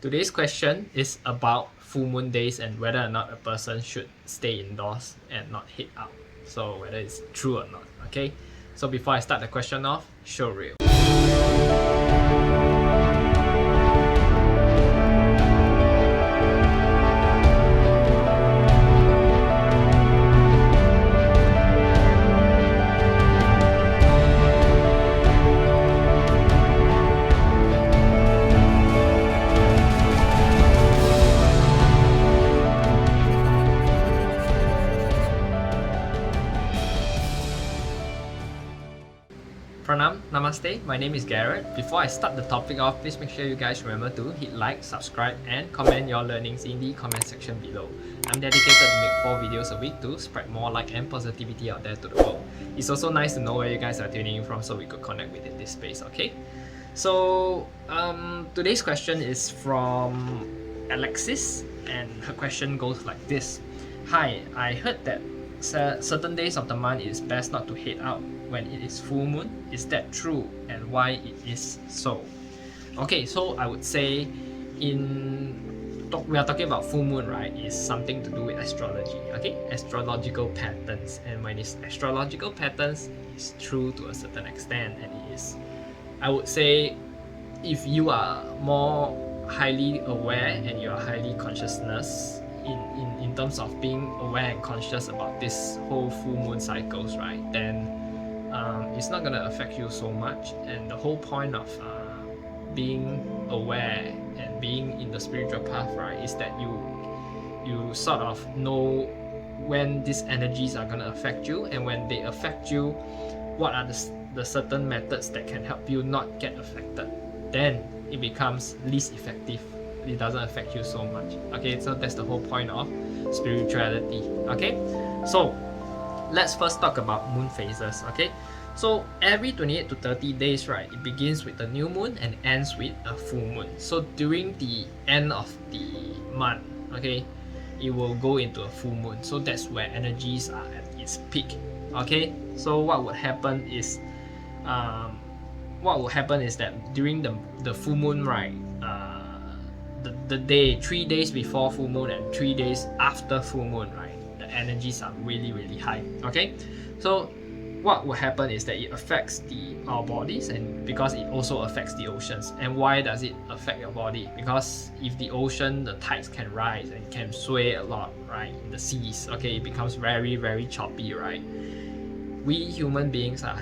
Today's question is about full moon days and whether or not a person should stay indoors and not head out. So whether it's true or not, okay? So before I start the question off, show reel. Pranam, Namaste, my name is Garret. Before I start the topic off, please make sure you guys remember to hit like, subscribe and comment your learnings in the comment section below. I'm dedicated to make 4 videos a week to spread more light and positivity out there to the world. It's also nice to know where you guys are tuning in from so we could connect within this space, okay? So, today's question is from Alexis and her question goes like this. Hi, I heard that certain days of the month it is best not to head out when it is full moon. Is that true and why it is so? Okay, so I would say we are talking about full moon, right? It's something to do with astrology, okay? Astrological patterns, and when it's astrological patterns, it's true to a certain extent, and it is, I would say, if you are more highly aware and you are highly consciousness in terms of being aware and conscious about this whole full moon cycles, right, then it's not gonna affect you so much. And the whole point of being aware and being in the spiritual path, right, is that you sort of know when these energies are gonna affect you, and when they affect you, what are the certain methods that can help you not get affected. Then it becomes least effective. It doesn't affect you so much. Okay, so that's the whole point of spirituality. Okay, so let's first talk about moon phases. Okay, so every 28 to 30 days, right, it begins with the new moon and ends with a full moon. So during the end of the month, okay, it will go into a full moon. So that's where energies are at its peak. Okay, so what would happen is that during the full moon, right, the day 3 days before full moon and 3 days after full moon, right, the energies are really high. Okay, so what will happen is that it affects our bodies, and because it also affects the oceans. And why does it affect your body? Because if the ocean, the tides can rise and can sway a lot, right, in the seas, okay, it becomes very choppy, right? We human beings are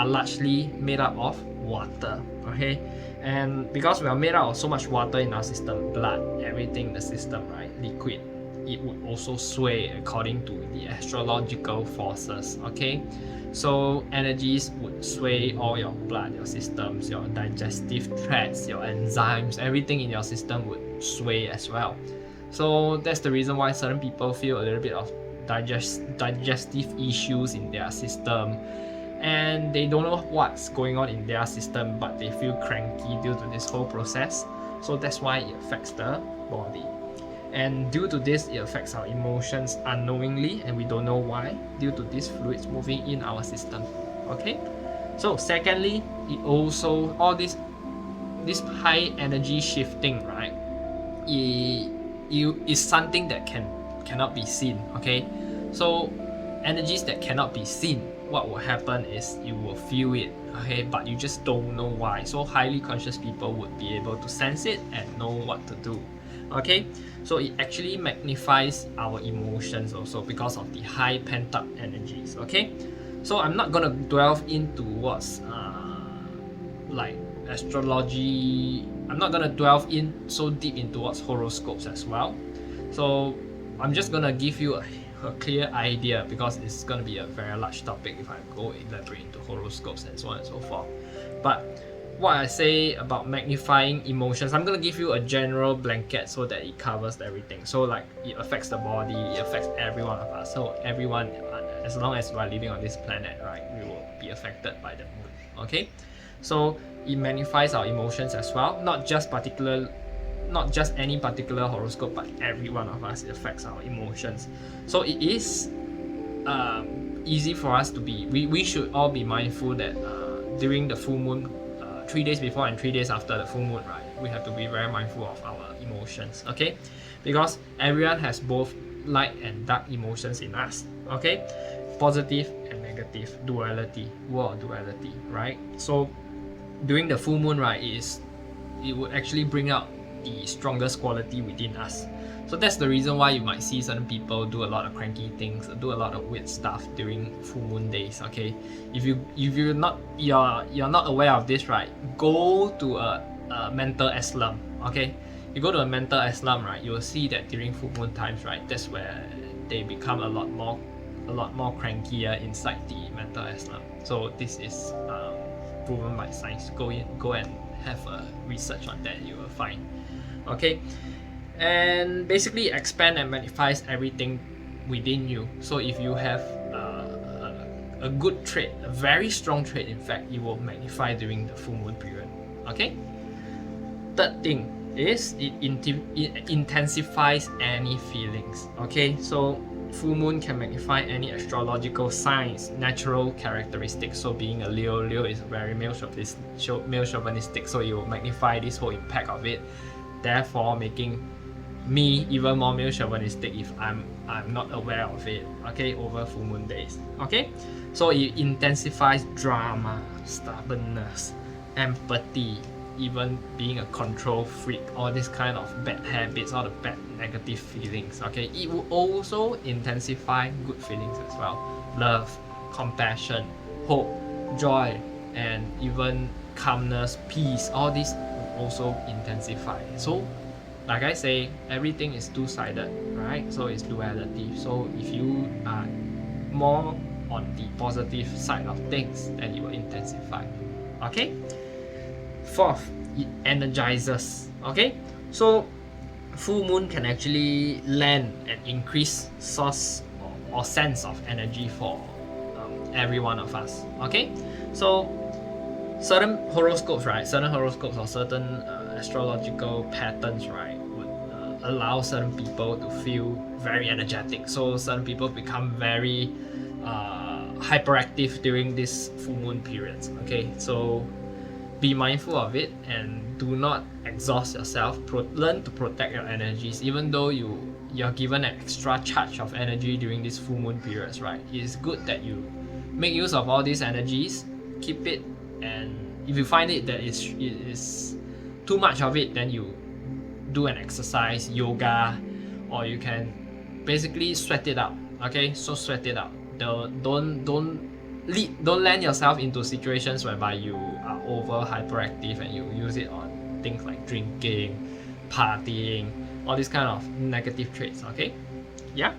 largely made up of water, okay? And because we are made up of so much water in our system, blood, everything in the system, right, liquid, it would also sway according to the astrological forces, okay? So energies would sway all your blood, your systems, your digestive tracts, your enzymes, everything in your system would sway as well. So that's the reason why certain people feel a little bit of digestive issues in their system, and they don't know what's going on in their system, but they feel cranky due to this whole process. So that's why it affects the body. And due to this, it affects our emotions unknowingly, and we don't know why, due to these fluids moving in our system. Okay, so secondly, it also, all this high energy shifting, right, is something that cannot be seen. Okay, so energies that cannot be seen, what will happen is you will feel it, okay, but you just don't know why. So highly conscious people would be able to sense it and know what to do. Okay, so it actually magnifies our emotions also because of the high pent-up energies. Okay, so I'm not gonna delve into what's like astrology. I'm not gonna delve in so deep into what's horoscopes as well. So I'm just gonna give you a clear idea, because it's going to be a very large topic if I go elaborate into horoscopes and so on and so forth. But what I say about magnifying emotions, I'm going to give you a general blanket so that it covers everything. So like, it affects the body, it affects every one of us. So everyone, as long as we are living on this planet, right, we will be affected by the moon. Okay, so it magnifies our emotions as well, not just any particular horoscope, but every one of us, it affects our emotions. So it is easy for us to be, we should all be mindful that during the full moon, 3 days before and 3 days after the full moon, right, we have to be very mindful of our emotions, okay? Because everyone has both light and dark emotions in us, okay? Positive and negative, duality, war duality, right? So during the full moon, right, it would actually bring out the strongest quality within us. So that's the reason why you might see certain people do a lot of cranky things, do a lot of weird stuff during full moon days. Okay, if you're not aware of this, right, go to a mental asylum. Okay, you go to a mental asylum, right, you will see that during full moon times, right, that's where they become a lot more crankier inside the mental asylum. So this is proven by science. Go and have a research on that, you will find. Okay, and basically expand and magnifies everything within you. So if you have a good trait, a very strong trait, in fact, it will magnify during the full moon period. Okay, third thing is it intensifies any feelings. Okay, so full moon can magnify any astrological signs, natural characteristics. So being a Leo is very male chauvinistic, so it will magnify this whole impact of it, therefore making me even more male chauvinistic if I'm not aware of it, okay, over full moon days. Okay, so it intensifies drama, stubbornness, empathy, even being a control freak, all these kind of bad habits, all the bad negative feelings. Okay, it will also intensify good feelings as well, love, compassion, hope, joy, and even calmness, peace. All these will also intensify. So like I say, everything is two-sided, right? So it's duality. So if you are more on the positive side of things, then it will intensify. Okay, fourth, it energizes. Okay, so full moon can actually lend an increased source or sense of energy for every one of us. Okay, so certain horoscopes, right, or certain astrological patterns, right, would allow certain people to feel very energetic. So certain people become very hyperactive during this full moon periods. Okay, so be mindful of it and do not exhaust yourself. Learn to protect your energies. Even though you're given an extra charge of energy during these full moon periods, right, it's good that you make use of all these energies, keep it, and if you find it that it is too much of it, then you do an exercise, yoga, or you can basically sweat it out. Okay, so sweat it out. Don't land yourself into situations whereby you are over hyperactive and you use it on things like drinking, partying, all these kind of negative traits. Okay, yeah.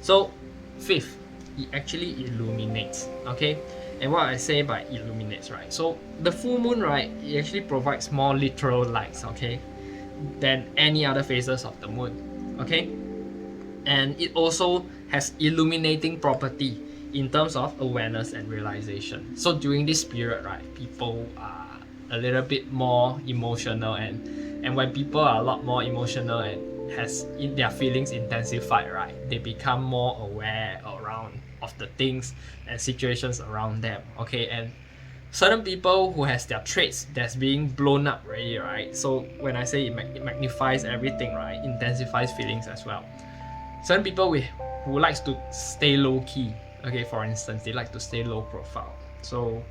So fifth, it actually illuminates. Okay, and what I say by illuminates, right? So the full moon, right, it actually provides more literal lights, okay, than any other phases of the moon. Okay, and it also has illuminating property in terms of awareness and realization. So during this period, right, people are a little bit more emotional, and when people are a lot more emotional and has in their feelings intensified, right, they become more aware around of the things and situations around them. Okay, and certain people who has their traits that's being blown up already, right? So when I say it magnifies everything, right, intensifies feelings as well. Certain people who likes to stay low key. Okay, for instance, they like to stay low profile. So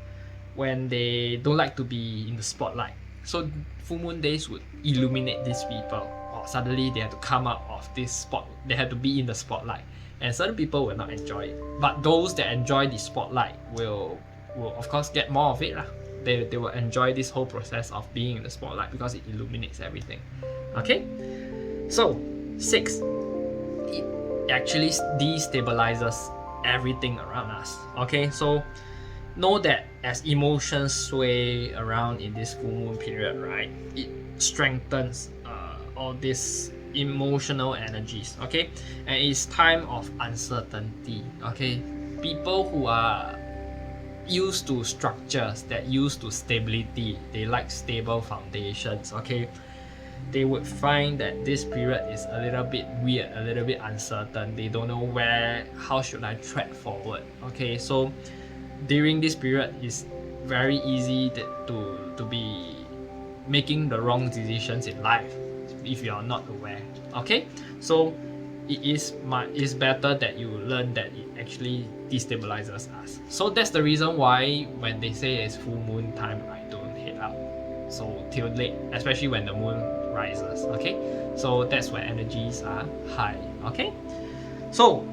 when they don't like to be in the spotlight, so full moon days would illuminate these people, or suddenly they have to come out of this spot, they have to be in the spotlight, and certain people will not enjoy it. But those that enjoy the spotlight will of course get more of it lah. They will enjoy this whole process of being in the spotlight because it illuminates everything. Okay, so 6, it actually destabilizes everything around us. Okay, so know that as emotions sway around in this full moon period, right, it strengthens all these emotional energies. Okay, and it's time of uncertainty. Okay, people who are used to structures, that used to stability, they like stable foundations. Okay, they would find that this period is a little bit weird, a little bit uncertain. They don't know how should I tread forward. Okay, so during this period, it's very easy to be making the wrong decisions in life if you are not aware. Okay, so it's better that you learn that it actually destabilizes us. So that's the reason why when they say it's full moon time, I don't head out so till late, especially when the moon rises. Okay, so that's where energies are high. Okay, so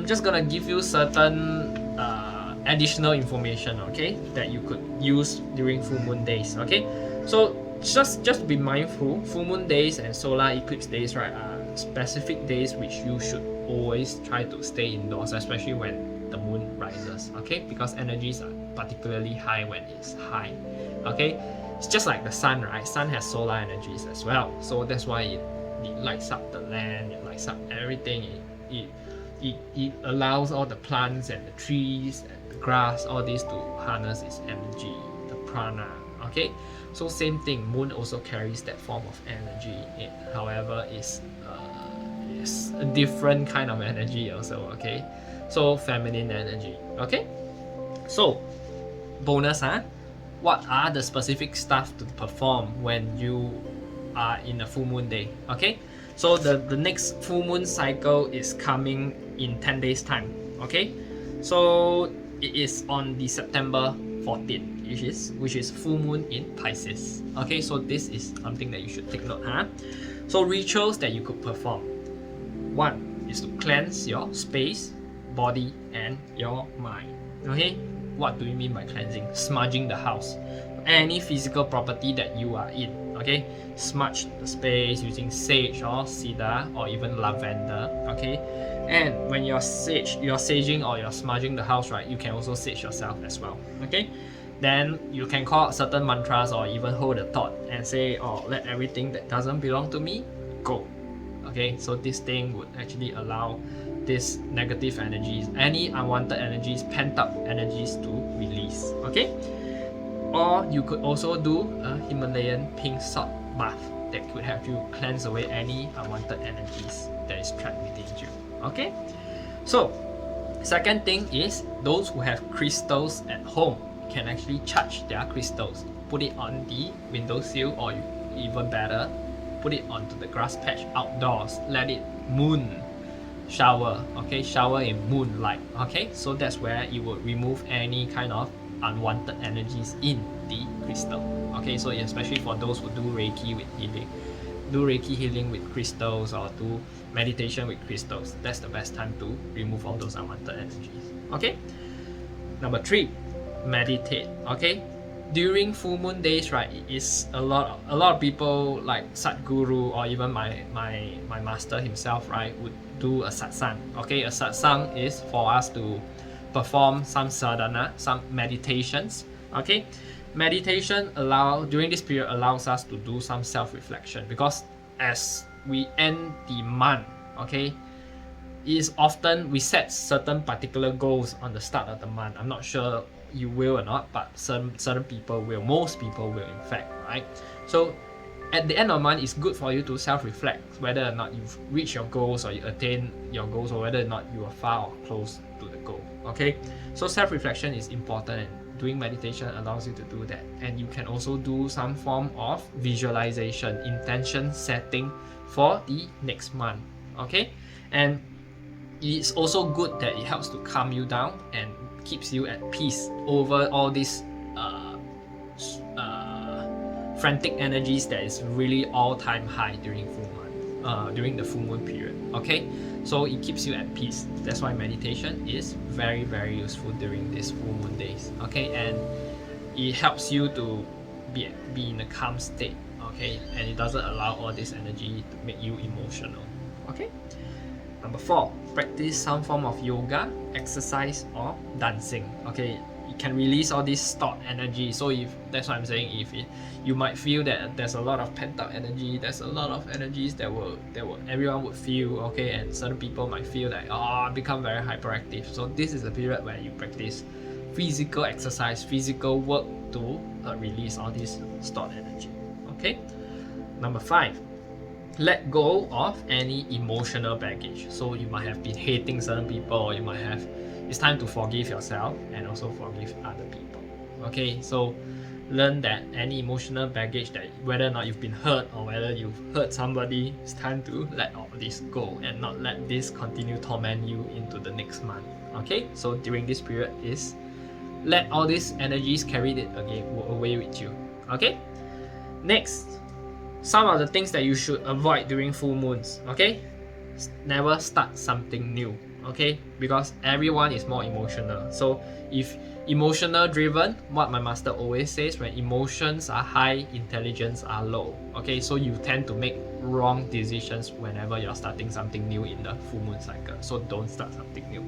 just gonna give you certain additional information, okay, that you could use during full moon days. Okay, so just be mindful, full moon days and solar eclipse days, right, are specific days which you should always try to stay indoors, especially when the moon rises. Okay, because energies are particularly high when it's high. Okay, it's just like the sun, right? Sun has solar energies as well, so that's why it lights up the land, it lights up everything. It allows all the plants and the trees and the grass, all this to harness its energy, the prana. Okay, so same thing, moon also carries that form of energy. It, however, is a different kind of energy also. Okay, so feminine energy. Okay, so bonus, what are the specific stuff to perform when you are in a full moon day? Okay, so the next full moon cycle is coming in 10 days time. Okay, so it is on the September 14th, which is full moon in Pisces. Okay, so this is something that you should take note. So rituals that you could perform. One is to cleanse your space, body, and your mind. Okay, what do you mean by cleansing? Smudging the house, any physical property that you are in. Okay, smudge the space using sage or cedar or even lavender. Okay, and when you're saging or you're smudging the house, right, you can also sage yourself as well. Okay, then you can call out certain mantras or even hold a thought and say, oh, let everything that doesn't belong to me go. Okay, so this thing would actually allow this negative energies, any unwanted energies, pent up energies to release. Okay, or you could also do a Himalayan pink salt bath that could help you cleanse away any unwanted energies that is trapped within you. Okay, so second thing is those who have crystals at home can actually charge their crystals, put it on the windowsill, or even better, put it onto the grass patch outdoors, let it moon shower. Okay, shower in moonlight. Okay, so that's where it will remove any kind of unwanted energies in the crystal. Okay, so especially for those who do Reiki with healing, do Reiki healing with crystals or do meditation with crystals, that's the best time to remove all those unwanted energies. Okay, number 3, meditate. Okay, during full moon days, right, it is a lot of people like Sadhguru or even my master himself, right, would do a satsang. Okay, a satsang is for us to perform some sadhana, some meditations. Okay, meditation during this period allows us to do some self-reflection, because as we end the month, okay, is often we set certain particular goals on the start of the month. I'm not sure you will or not, but certain people will, most people will in fact, right? So at the end of the month, it's good for you to self-reflect whether or not you've reached your goals or you attain your goals, or whether or not you are far or close to the goal. Okay, so self-reflection is important, and doing meditation allows you to do that. And you can also do some form of visualization, intention setting for the next month. Okay, and it's also good that it helps to calm you down and keeps you at peace over all these frantic energies that is really all-time high during full moon, during the full moon period. Okay, so it keeps you at peace. That's why meditation is very, very useful during these full moon days. Okay, and it helps you to be in a calm state. Okay, and it doesn't allow all this energy to make you emotional. Okay, number 4, practice some form of yoga, exercise, or dancing. Okay, it can release all this stored energy. So if that's what I'm saying, you might feel that there's a lot of pent up energy, there's a lot of energies that everyone would feel. Okay, and certain people might feel that become very hyperactive. So this is a period where you practice physical exercise, physical work to release all this stored energy. Okay, number 5, let go of any emotional baggage. So you might have been hating certain people, or it's time to forgive yourself and also forgive other people. Okay, so learn that any emotional baggage, that whether or not you've been hurt or whether you've hurt somebody, it's time to let all this go and not let this continue torment you into the next month. Okay, so during this period is let all these energies carry it away with you. Okay, next, some of the things that you should avoid during full moons. Okay, never start something new. Okay, because everyone is more emotional. So if emotional driven, what my master always says, when emotions are high, intelligence are low. Okay, so you tend to make wrong decisions whenever you're starting something new in the full moon cycle. So don't start something new.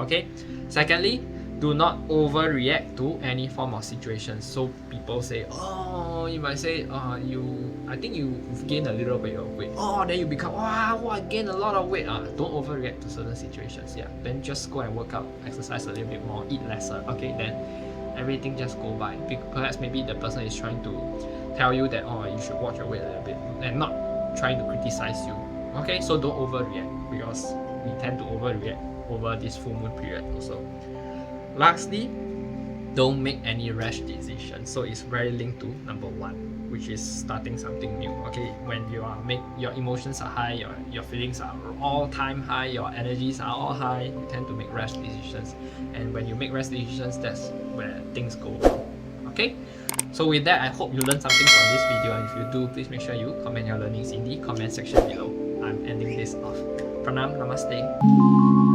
Okay, secondly, do not overreact to any form of situation. So people say, oh, you might say, I think you've gained a little bit of weight. Oh, then you become, wow, I gained a lot of weight. Don't overreact to certain situations. Yeah, then just go and work out, exercise a little bit more, eat lesser. Okay, then everything just go by. Perhaps maybe the person is trying to tell you that, oh, you should watch your weight a little bit, and not trying to criticize you. Okay, so don't overreact, because we tend to overreact over this full moon period also. Lastly, don't make any rash decisions. So it's very linked to number one, which is starting something new. Okay, when your emotions are high, your feelings are all time high, your energies are all high, you tend to make rash decisions. And when you make rash decisions, that's where things go wrong. Okay, so with that, I hope you learned something from this video, and if you do, please make sure you comment your learnings in the comment section below. I'm ending this off. Pranam, namaste.